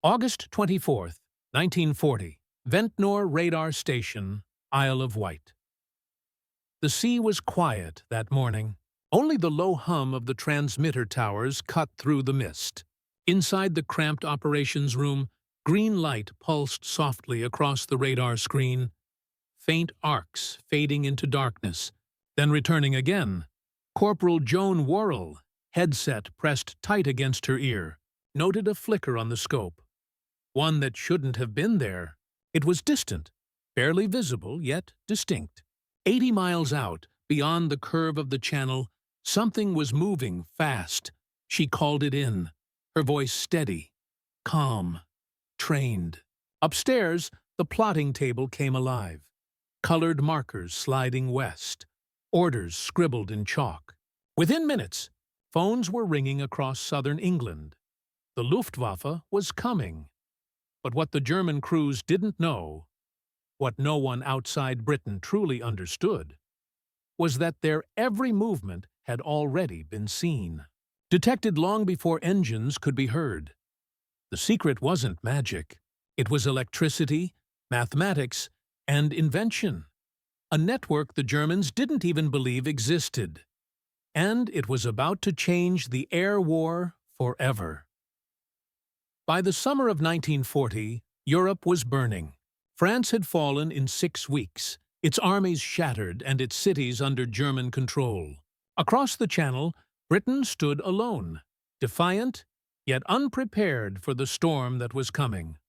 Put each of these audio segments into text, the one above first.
August 24th, 1940, Ventnor Radar Station, Isle of Wight. The sea was quiet that morning. Only the low hum of the transmitter towers cut through the mist. Inside the cramped operations room, green light pulsed softly across the radar screen, faint arcs fading into darkness, then returning again. Corporal Joan Worrell, headset pressed tight against her ear, noted a flicker on the scope. One that shouldn't have been there. It was distant, barely visible, yet distinct. 80 miles out, beyond the curve of the channel, something was moving fast. She called it in, her voice steady, calm, trained. Upstairs, the plotting table came alive. Colored markers sliding west, orders scribbled in chalk. Within minutes, phones were ringing across southern England. The Luftwaffe was coming. But what the German crews didn't know, what no one outside Britain truly understood, was that their every movement had already been seen, detected long before engines could be heard. The secret wasn't magic. It was electricity, mathematics, and invention. A network the Germans didn't even believe existed. And it was about to change the air war forever. By the summer of 1940, Europe was burning. France had fallen in 6 weeks, its armies shattered and its cities under German control. Across the Channel, Britain stood alone, defiant, yet unprepared for the storm that was coming.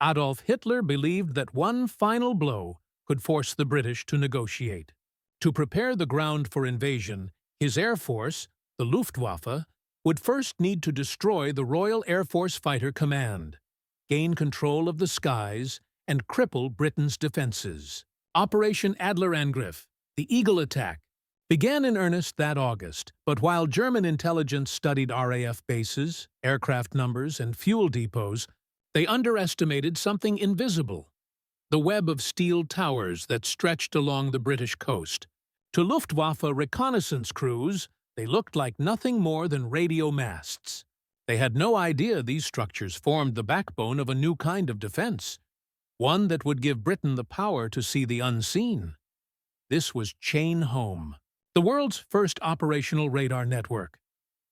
Adolf Hitler believed that one final blow could force the British to negotiate. To prepare the ground for invasion, his air force, the Luftwaffe, would first need to destroy the Royal Air Force Fighter Command, gain control of the skies, and cripple Britain's defenses. Operation Adlerangriff, the Eagle attack, began in earnest that August, but while German intelligence studied RAF bases, aircraft numbers, and fuel depots, they underestimated something invisible: the web of steel towers that stretched along the British coast. To Luftwaffe reconnaissance crews, they looked like nothing more than radio masts. They had no idea these structures formed the backbone of a new kind of defense, one that would give Britain the power to see the unseen. This was Chain Home, the world's first operational radar network.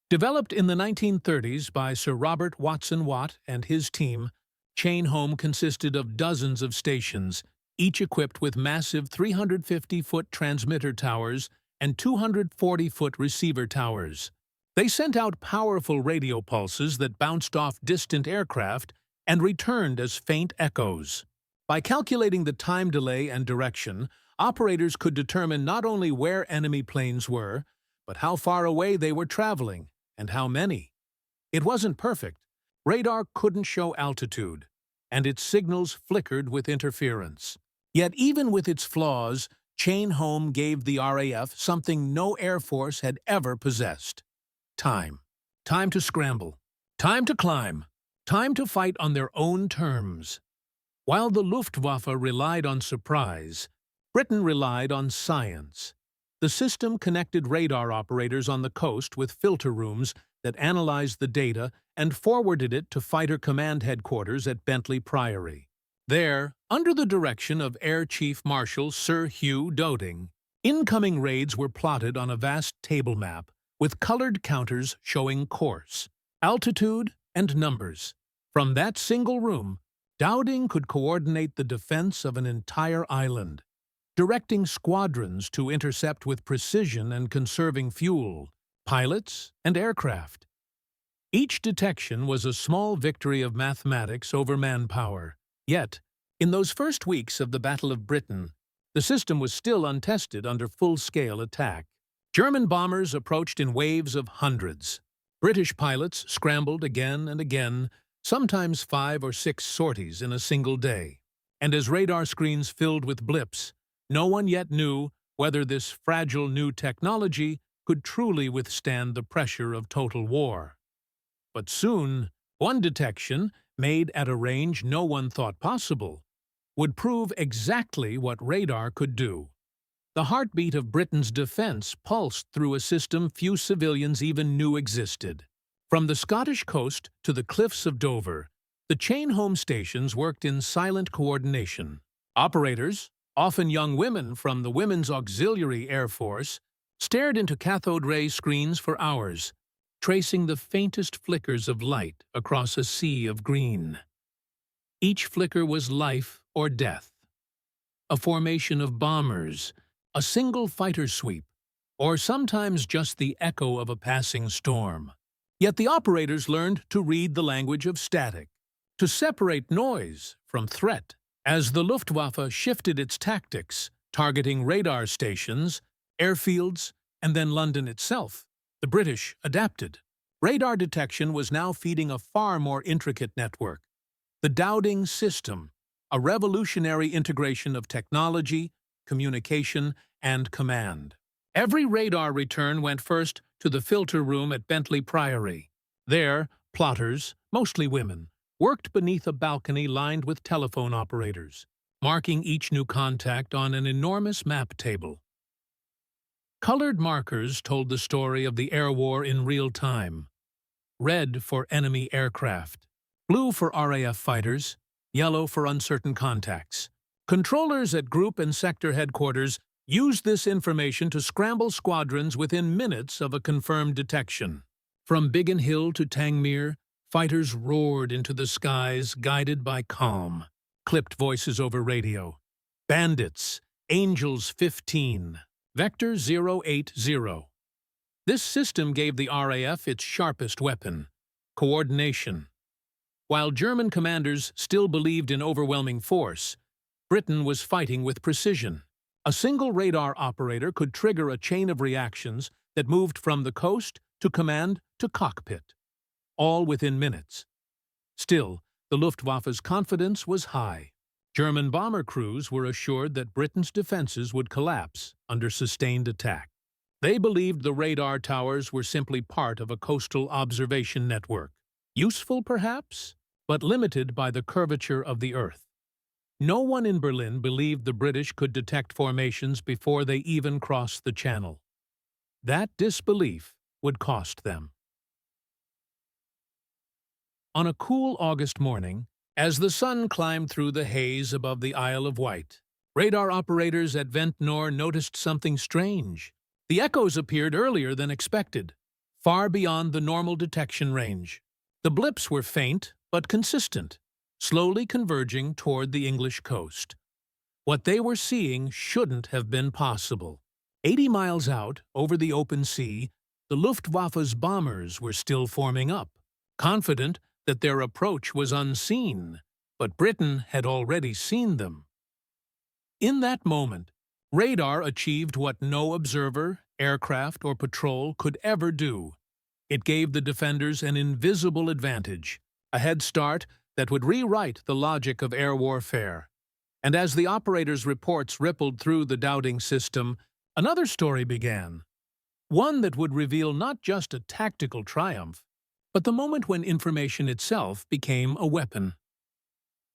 Developed in the 1930s by Sir Robert Watson Watt and his team, Chain Home consisted of dozens of stations, each equipped with massive 350-foot transmitter towers and 240-foot receiver towers. They sent out powerful radio pulses that bounced off distant aircraft and returned as faint echoes. By calculating the time delay and direction, operators could determine not only where enemy planes were, but how far away they were traveling and how many. It wasn't perfect. Radar couldn't show altitude, and its signals flickered with interference. Yet even with its flaws, Chain Home gave the RAF something no Air Force had ever possessed: time. Time to scramble. Time to climb. Time to fight on their own terms. While the Luftwaffe relied on surprise, Britain relied on science. The system connected radar operators on the coast with filter rooms that analyzed the data and forwarded it to Fighter Command Headquarters at Bentley Priory. There, under the direction of Air Chief Marshal Sir Hugh Doding, incoming raids were plotted on a vast table map with colored counters showing course, altitude, and numbers. From that single room, Dowding could coordinate the defense of an entire island, directing squadrons to intercept with precision and conserving fuel, pilots, and aircraft. Each detection was a small victory of mathematics over manpower. Yet, in those first weeks of the Battle of Britain, the system was still untested under full-scale attack. German bombers approached in waves of hundreds. British pilots scrambled again and again, sometimes 5 or 6 sorties in a single day. And as radar screens filled with blips, no one yet knew whether this fragile new technology could truly withstand the pressure of total war. But soon, one detection, made at a range no one thought possible, would prove exactly what radar could do. The heartbeat of Britain's defense pulsed through a system few civilians even knew existed. From the Scottish coast to the cliffs of Dover, The chain home stations worked in silent coordination. Operators, often young women from the Women's Auxiliary Air Force, stared into cathode ray screens for hours, tracing the faintest flickers of light across a sea of green. Each flicker was life or death. A formation of bombers, a single fighter sweep, or sometimes just the echo of a passing storm. Yet the operators learned to read the language of static, to separate noise from threat. As the Luftwaffe shifted its tactics, targeting radar stations, airfields, and then London itself, the British adapted. Radar detection was now feeding a far more intricate network. The Dowding system, a revolutionary integration of technology, communication, and command. Every radar return went first to the filter room at Bentley Priory. There, plotters, mostly women, worked beneath a balcony lined with telephone operators, marking each new contact on an enormous map table. Colored markers told the story of the air war in real time. Red for enemy aircraft, blue for RAF fighters, yellow for uncertain contacts. Controllers at group and sector headquarters used this information to scramble squadrons within minutes of a confirmed detection. From Biggin Hill to Tangmere, fighters roared into the skies, guided by calm, clipped voices over radio. Bandits, Angels 15, Vector 080. This system gave the RAF its sharpest weapon, coordination. While German commanders still believed in overwhelming force, Britain was fighting with precision. A single radar operator could trigger a chain of reactions that moved from the coast to command to cockpit, all within minutes. Still, the Luftwaffe's confidence was high. German bomber crews were assured that Britain's defenses would collapse under sustained attack. They believed the radar towers were simply part of a coastal observation network. Useful, perhaps, but limited by the curvature of the Earth. No one in Berlin believed the British could detect formations before they even crossed the Channel. That disbelief would cost them. On a cool August morning, as the sun climbed through the haze above the Isle of Wight, radar operators at Vent-Nor noticed something strange. The echoes appeared earlier than expected, far beyond the normal detection range. The blips were faint but consistent, slowly converging toward the English coast. What they were seeing shouldn't have been possible. 80 miles out, over the open sea, the Luftwaffe's bombers were still forming up, confident that their approach was unseen, but Britain had already seen them. In that moment, radar achieved what no observer, aircraft, or patrol could ever do. It gave the defenders an invisible advantage, a head start that would rewrite the logic of air warfare. And as the operators' reports rippled through the Dowding system, another story began. One that would reveal not just a tactical triumph, but the moment when information itself became a weapon.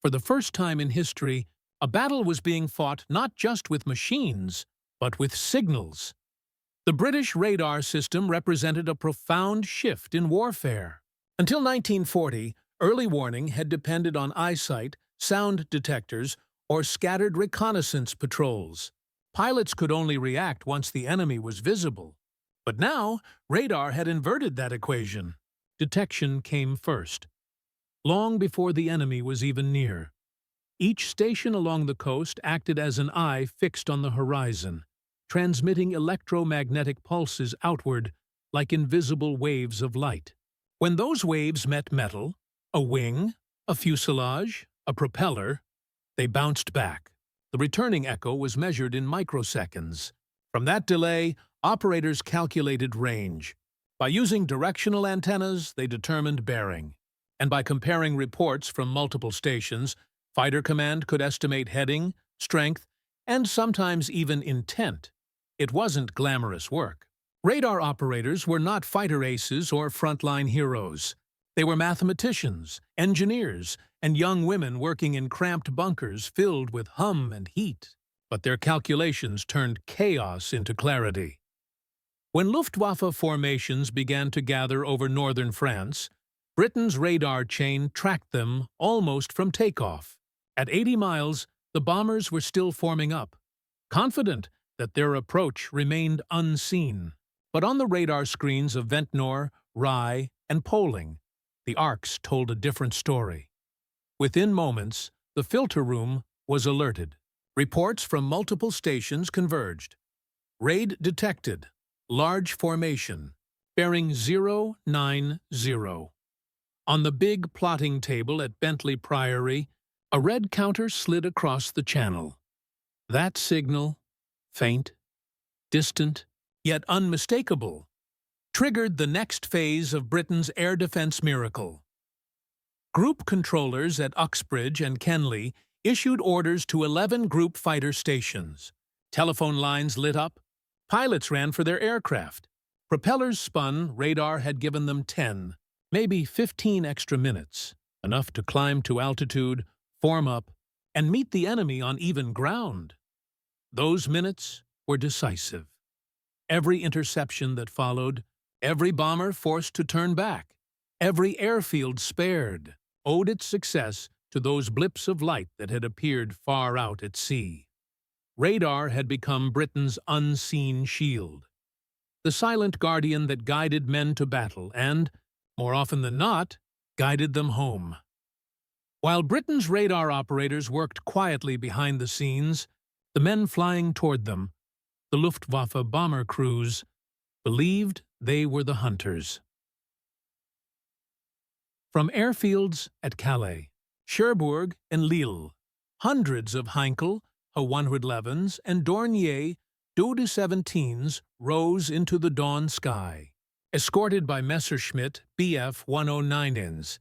For the first time in history, a battle was being fought not just with machines, but with signals. The British radar system represented a profound shift in warfare. Until 1940, early warning had depended on eyesight, sound detectors, or scattered reconnaissance patrols. Pilots could only react once the enemy was visible. But now, radar had inverted that equation. Detection came first, long before the enemy was even near. Each station along the coast acted as an eye fixed on the horizon, transmitting electromagnetic pulses outward like invisible waves of light. When those waves met metal, a wing, a fuselage, a propeller, they bounced back. The returning echo was measured in microseconds. From that delay, operators calculated range. By using directional antennas, they determined bearing. And by comparing reports from multiple stations, Fighter Command could estimate heading, strength, and sometimes even intent. It wasn't glamorous work. Radar operators were not fighter aces or frontline heroes. They were mathematicians, engineers, and young women working in cramped bunkers filled with hum and heat. But their calculations turned chaos into clarity. When Luftwaffe formations began to gather over northern France, Britain's radar chain tracked them almost from takeoff. At 80 miles, the bombers were still forming up, confident that their approach remained unseen. But on the radar screens of Ventnor, Rye, and Poling, the arcs told a different story. Within moments, the filter room was alerted. Reports from multiple stations converged. Raid detected. Large formation. Bearing 090. On the big plotting table at Bentley Priory, a red counter slid across the channel. That signal, faint, distant, yet unmistakable, triggered the next phase of Britain's air defense miracle. Group controllers at Uxbridge and Kenley issued orders to 11 group fighter stations. Telephone lines lit up. Pilots ran for their aircraft. Propellers spun. Radar had given them 10, maybe 15 extra minutes, enough to climb to altitude, form up, and meet the enemy on even ground. Those minutes were decisive. Every interception that followed, every bomber forced to turn back, every airfield spared, owed its success to those blips of light that had appeared far out at sea. Radar had become Britain's unseen shield, the silent guardian that guided men to battle and, more often than not, guided them home. While Britain's radar operators worked quietly behind the scenes, the men flying toward them, the Luftwaffe bomber crews, believed they were the hunters. From airfields at Calais, Cherbourg, and Lille, hundreds of Heinkel Ho-111s and Dornier Do-17s rose into the dawn sky. Escorted by Messerschmitt Bf-109s,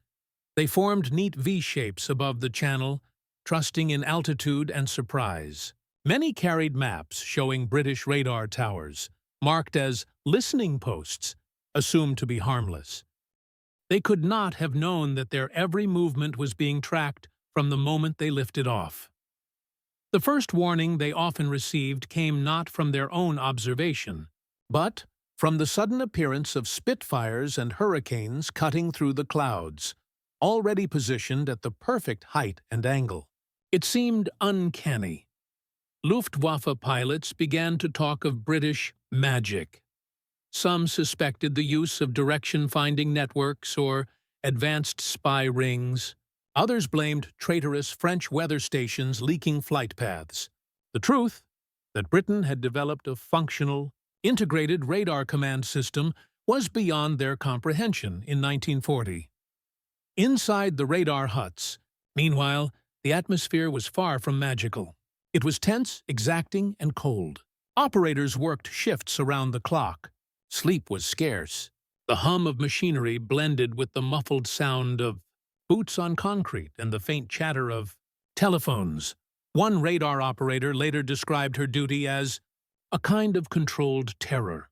they formed neat V-shapes above the channel, trusting in altitude and surprise. Many carried maps showing British radar towers, marked as listening posts, assumed to be harmless. They could not have known that their every movement was being tracked from the moment they lifted off. The first warning they often received came not from their own observation, but from the sudden appearance of Spitfires and Hurricanes cutting through the clouds, already positioned at the perfect height and angle. It seemed uncanny. Luftwaffe pilots began to talk of British magic. Some suspected the use of direction-finding networks or advanced spy rings. Others blamed traitorous French weather stations leaking flight paths. The truth, that Britain had developed a functional, integrated radar command system, was beyond their comprehension in 1940. Inside the radar huts, meanwhile, the atmosphere was far from magical. It was tense, exacting, and cold. Operators worked shifts around the clock. Sleep was scarce. The hum of machinery blended with the muffled sound of boots on concrete and the faint chatter of telephones. One radar operator later described her duty as a kind of controlled terror.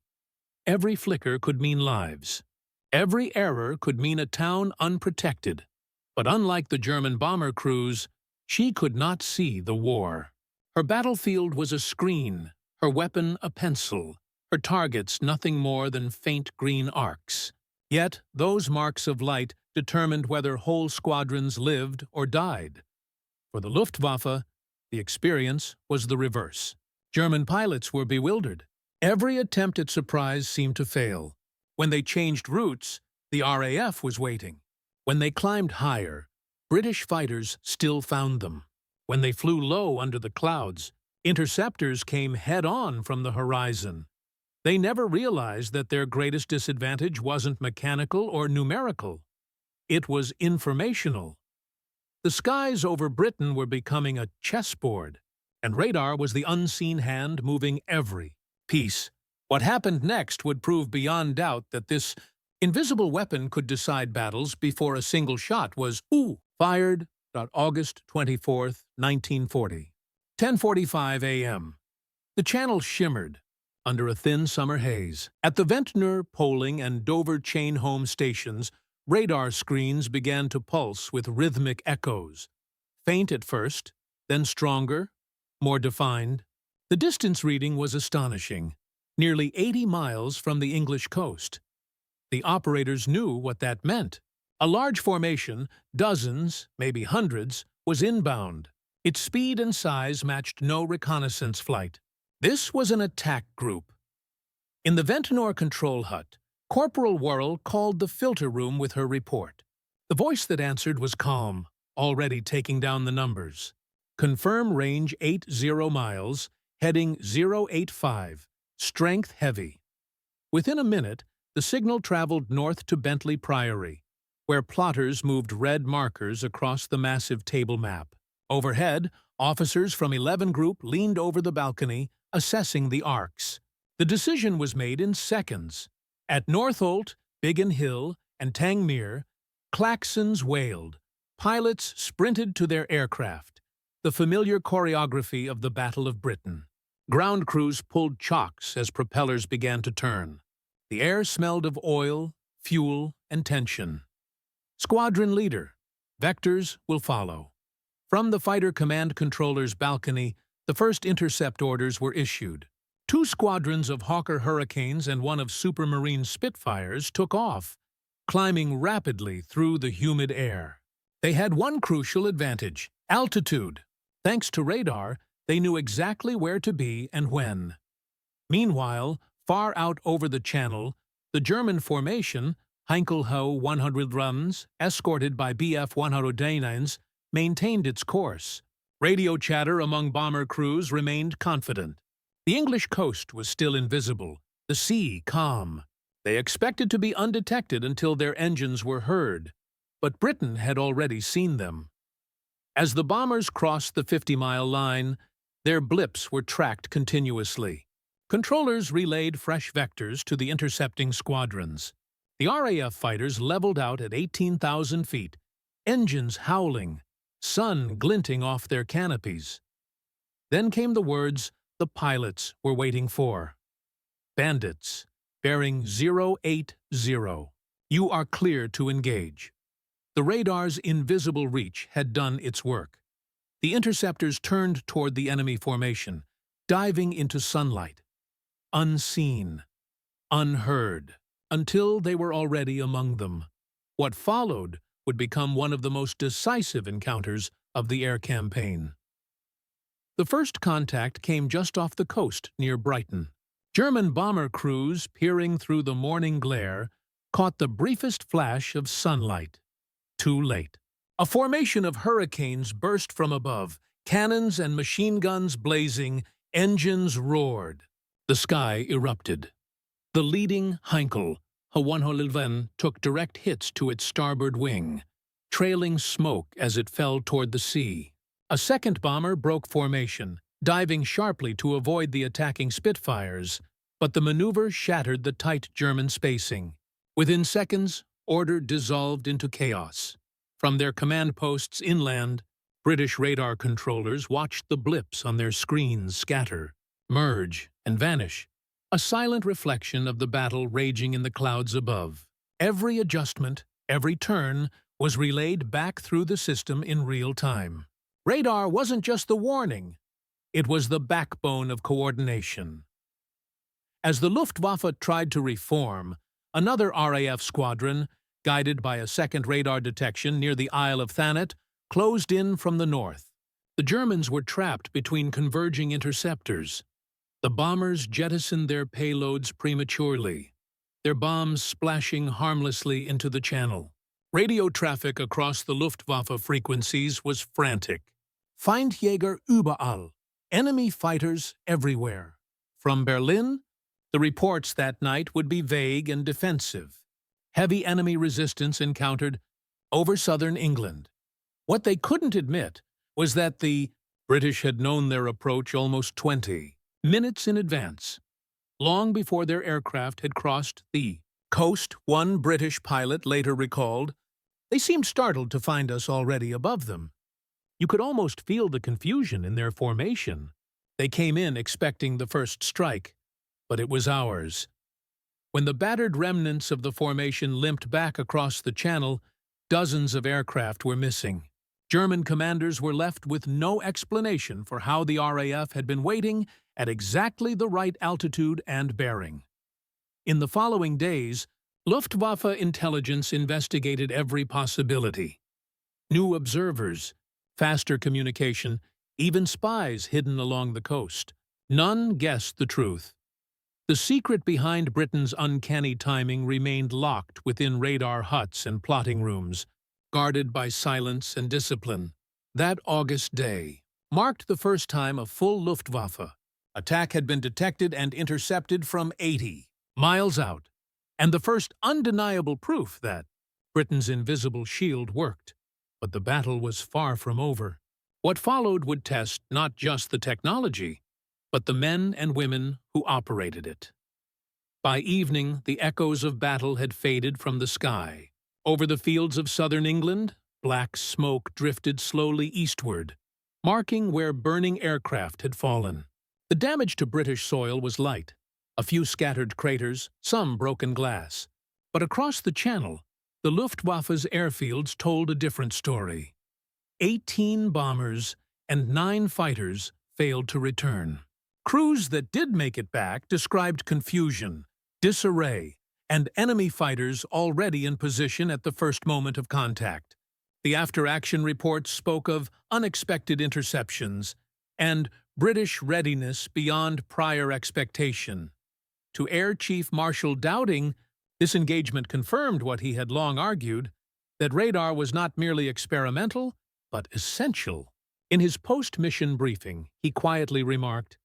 Every flicker could mean lives. Every error could mean a town unprotected. But unlike the German bomber crews, she could not see the war. Her battlefield was a screen, her weapon a pencil, her targets nothing more than faint green arcs. Yet those marks of light determined whether whole squadrons lived or died. For the Luftwaffe, the experience was the reverse. German pilots were bewildered. Every attempt at surprise seemed to fail. When they changed routes, the RAF was waiting. When they climbed higher, British fighters still found them. When they flew low under the clouds, interceptors came head-on from the horizon. They never realized that their greatest disadvantage wasn't mechanical or numerical. It was informational. The skies over Britain were becoming a chessboard, and radar was the unseen hand moving every piece. What happened next would prove beyond doubt that this invisible weapon could decide battles before a single shot was fired. August 24, 1940. 10:45 a.m. The channel shimmered under a thin summer haze. At the Ventnor, Poling, and Dover chain home stations, radar screens began to pulse with rhythmic echoes. Faint at first, then stronger, more defined. The distance reading was astonishing, nearly 80 miles from the English coast. The operators knew what that meant. A large formation, dozens, maybe hundreds, was inbound. Its speed and size matched no reconnaissance flight. This was an attack group. In the Ventnor control hut, Corporal Worrell called the filter room with her report. The voice that answered was calm, already taking down the numbers. Confirm range 80 miles, heading 085, strength heavy. Within a minute, the signal traveled north to Bentley Priory, where plotters moved red markers across the massive table map. Overhead, officers from 11 Group leaned over the balcony, assessing the arcs. The decision was made in seconds. At Northolt, Biggin Hill, and Tangmere, klaxons wailed. Pilots sprinted to their aircraft, the familiar choreography of the Battle of Britain. Ground crews pulled chocks as propellers began to turn. The air smelled of oil, fuel, and tension. Squadron leader, vectors will follow. From the fighter command controller's balcony, the first intercept orders were issued. 2 squadrons of Hawker Hurricanes and 1 of Supermarine Spitfires took off, climbing rapidly through the humid air. They had one crucial advantage: altitude. Thanks to radar, they knew exactly where to be and when. Meanwhile, far out over the channel, the German formation, Heinkel-Ho 100 runs, escorted by Bf 109s, maintained its course. Radio chatter among bomber crews remained confident. The English coast was still invisible, the sea calm. They expected to be undetected until their engines were heard, but Britain had already seen them. As the bombers crossed the 50-mile line, their blips were tracked continuously. Controllers relayed fresh vectors to the intercepting squadrons. The RAF fighters leveled out at 18,000 feet, engines howling, sun glinting off their canopies. Then came the words the pilots were waiting for. Bandits, bearing 080. You are clear to engage. The radar's invisible reach had done its work. The interceptors turned toward the enemy formation, diving into sunlight. Unseen, unheard, until they were already among them. What followed would become one of the most decisive encounters of the air campaign. The first contact came just off the coast near Brighton. German bomber crews, peering through the morning glare, caught the briefest flash of sunlight. Too late. A formation of Hurricanes burst from above, cannons and machine guns blazing, engines roared. The sky erupted. The leading Heinkel, Ho 111, took direct hits to its starboard wing, trailing smoke as it fell toward the sea. A second bomber broke formation, diving sharply to avoid the attacking Spitfires, but the maneuver shattered the tight German spacing. Within seconds, order dissolved into chaos. From their command posts inland, British radar controllers watched the blips on their screens scatter, merge, and vanish, a silent reflection of the battle raging in the clouds above. Every adjustment, every turn, was relayed back through the system in real time. Radar wasn't just the warning, it was the backbone of coordination. As the Luftwaffe tried to reform, another RAF squadron, guided by a second radar detection near the Isle of Thanet, closed in from the north. The Germans were trapped between converging interceptors. The bombers jettisoned their payloads prematurely, their bombs splashing harmlessly into the channel. Radio traffic across the Luftwaffe frequencies was frantic. Feindjäger überall, enemy fighters everywhere. From Berlin, the reports that night would be vague and defensive. Heavy enemy resistance encountered over southern England. What they couldn't admit was that the British had known their approach almost 20 minutes in advance, long before their aircraft had crossed the coast. One British pilot later recalled, "They seemed startled to find us already above them. You could almost feel the confusion in their formation. They came in expecting the first strike, but it was ours." When the battered remnants of the formation limped back across the channel, dozens of aircraft were missing. German commanders were left with no explanation for how the RAF had been waiting at exactly the right altitude and bearing. In the following days, Luftwaffe intelligence investigated every possibility. New observers, faster communication, even spies hidden along the coast. None guessed the truth. The secret behind Britain's uncanny timing remained locked within radar huts and plotting rooms, guarded by silence and discipline. That August day marked the first time a full Luftwaffe attack had been detected and intercepted from 80 miles out, and the first undeniable proof that Britain's invisible shield worked. But the battle was far from over. What followed would test not just the technology, but the men and women who operated it. By evening, the echoes of battle had faded from the sky. Over the fields of southern England, black smoke drifted slowly eastward, marking where burning aircraft had fallen. The damage to British soil was light. A few scattered craters, some broken glass. But across the Channel, the Luftwaffe's airfields told a different story. 18 bombers and 9 fighters failed to return. Crews that did make it back described confusion, disarray, and enemy fighters already in position at the first moment of contact. The after-action reports spoke of unexpected interceptions and British readiness beyond prior expectation. To Air Chief Marshal Dowding, this engagement confirmed what he had long argued, that radar was not merely experimental, but essential. In his post-mission briefing, he quietly remarked,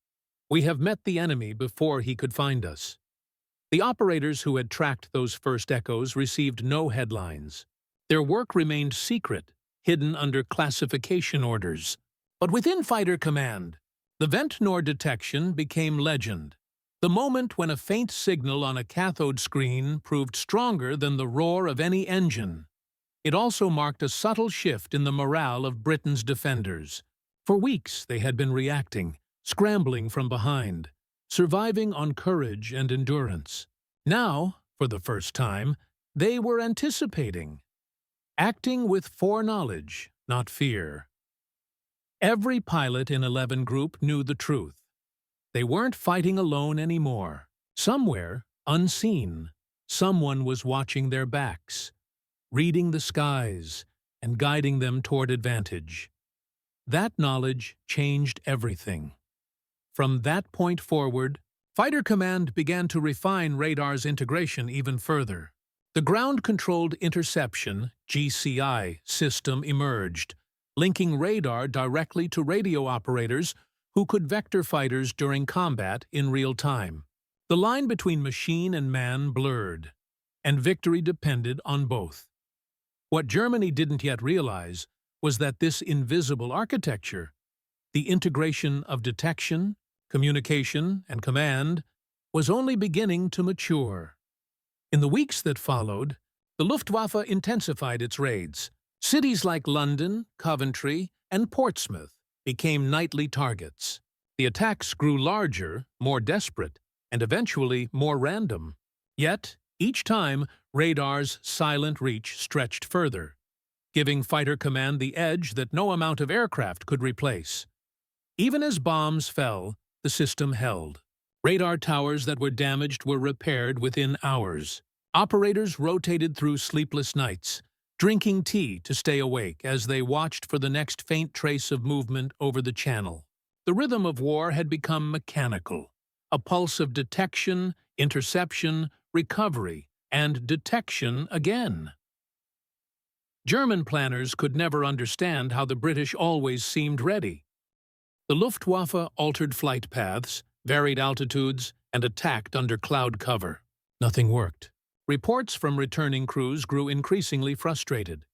"We have met the enemy before he could find us." The operators who had tracked those first echoes received no headlines. Their work remained secret, hidden under classification orders. But within fighter command, the Vent-Nor detection became legend. The moment when a faint signal on a cathode screen proved stronger than the roar of any engine. It also marked a subtle shift in the morale of Britain's defenders. For weeks they had been reacting, scrambling from behind, surviving on courage and endurance. Now, for the first time, they were anticipating, acting with foreknowledge, not fear. Every pilot in 11 Group knew the truth. They weren't fighting alone anymore. Somewhere, unseen, someone was watching their backs, reading the skies, and guiding them toward advantage. That knowledge changed everything. From that point forward, Fighter Command began to refine radar's integration even further. The Ground-Controlled Interception (GCI) system emerged, linking radar directly to radio operators who could vector fighters during combat in real time. The line between machine and man blurred, and victory depended on both. What Germany didn't yet realize was that this invisible architecture, the integration of detection, communication, and command, was only beginning to mature. In the weeks that followed, the Luftwaffe intensified its raids. Cities like London, Coventry, and Portsmouth became nightly targets. The attacks grew larger, more desperate, and eventually more random. Yet, each time, radar's silent reach stretched further, giving Fighter Command the edge that no amount of aircraft could replace. Even as bombs fell, the system held. Radar towers that were damaged were repaired within hours. Operators rotated through sleepless nights, drinking tea to stay awake as they watched for the next faint trace of movement over the Channel. The rhythm of war had become mechanical, a pulse of detection, interception, recovery, and detection again. German planners could never understand how the British always seemed ready. The Luftwaffe altered flight paths, varied altitudes, and attacked under cloud cover. Nothing worked. Reports from returning crews grew increasingly frustrated.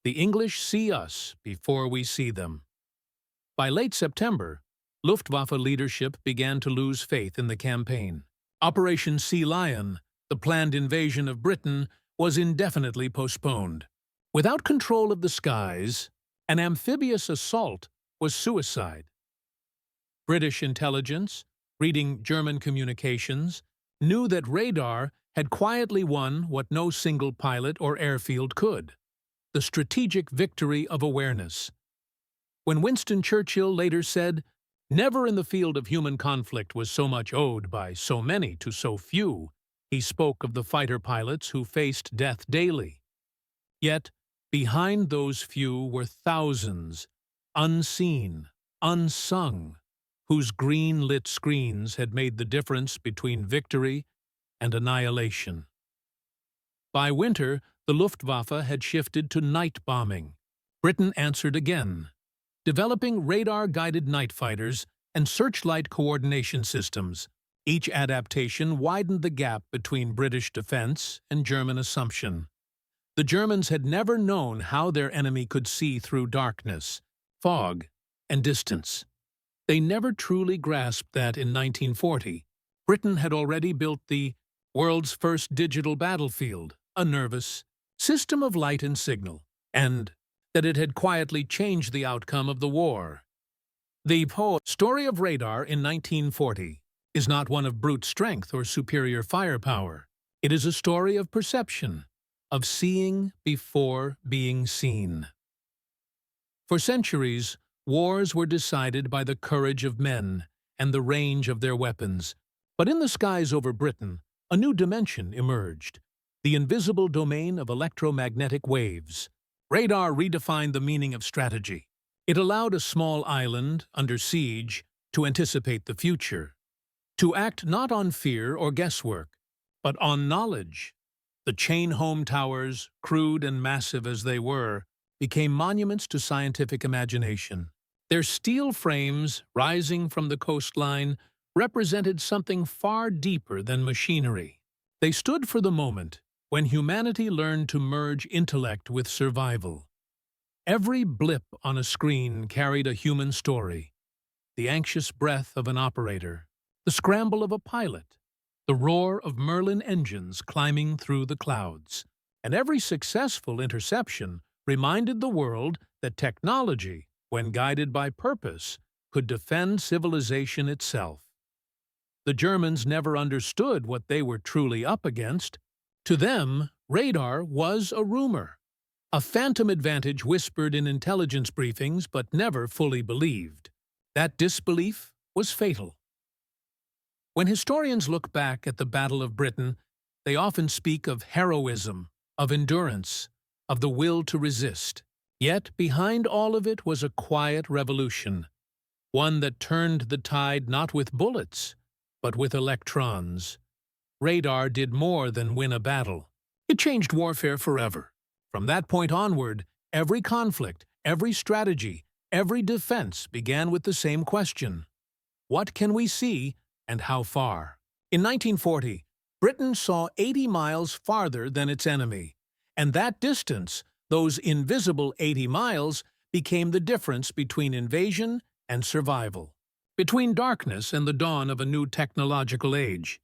The English see us before we see them. By late September, Luftwaffe leadership began to lose faith in the campaign. Operation Sea Lion, the planned invasion of Britain, was indefinitely postponed. Without control of the skies, an amphibious assault was suicide. British intelligence, reading German communications, knew that radar had quietly won what no single pilot or airfield could: the strategic victory of awareness. When Winston Churchill later said, "Never in the field of human conflict was so much owed by so many to so few," He spoke of the fighter pilots who faced death daily. Yet, behind those few were thousands, unseen, unsung, whose green-lit screens had made the difference between victory and annihilation. By winter, the Luftwaffe had shifted to night bombing. Britain answered again, developing radar-guided night fighters and searchlight coordination systems. Each adaptation widened the gap between British defense and German assumption. The Germans had never known how their enemy could see through darkness, fog, and distance. They never truly grasped that in 1940, Britain had already built the world's first digital battlefield, a nervous system of light and signal, and that it had quietly changed the outcome of the war. The story of radar in 1940 is not one of brute strength or superior firepower. It is a story of perception, of seeing before being seen. For centuries, wars were decided by the courage of men and the range of their weapons. But in the skies over Britain, a new dimension emerged, the invisible domain of electromagnetic waves. Radar redefined the meaning of strategy. It allowed a small island, under siege, to anticipate the future, to act not on fear or guesswork, but on knowledge. The chain-home towers, crude and massive as they were, became monuments to scientific imagination. Their steel frames, rising from the coastline, represented something far deeper than machinery. They stood for the moment when humanity learned to merge intellect with survival. Every blip on a screen carried a human story: the anxious breath of an operator, the scramble of a pilot, the roar of Merlin engines climbing through the clouds. And every successful interception reminded the world that technology, when guided by purpose, could defend civilization itself. The Germans never understood what they were truly up against. To them, radar was a rumor, a phantom advantage whispered in intelligence briefings but never fully believed. That disbelief was fatal. When historians look back at the Battle of Britain, they often speak of heroism, of endurance, of the will to resist. Yet behind all of it was a quiet revolution, one that turned the tide not with bullets, but with electrons. Radar did more than win a battle. It changed warfare forever. From that point onward, every conflict, every strategy, every defense began with the same question: what can we see and how far? In 1940, Britain saw 80 miles farther than its enemy, and that distance, those invisible 80 miles, became the difference between invasion and survival, between darkness and the dawn of a new technological age.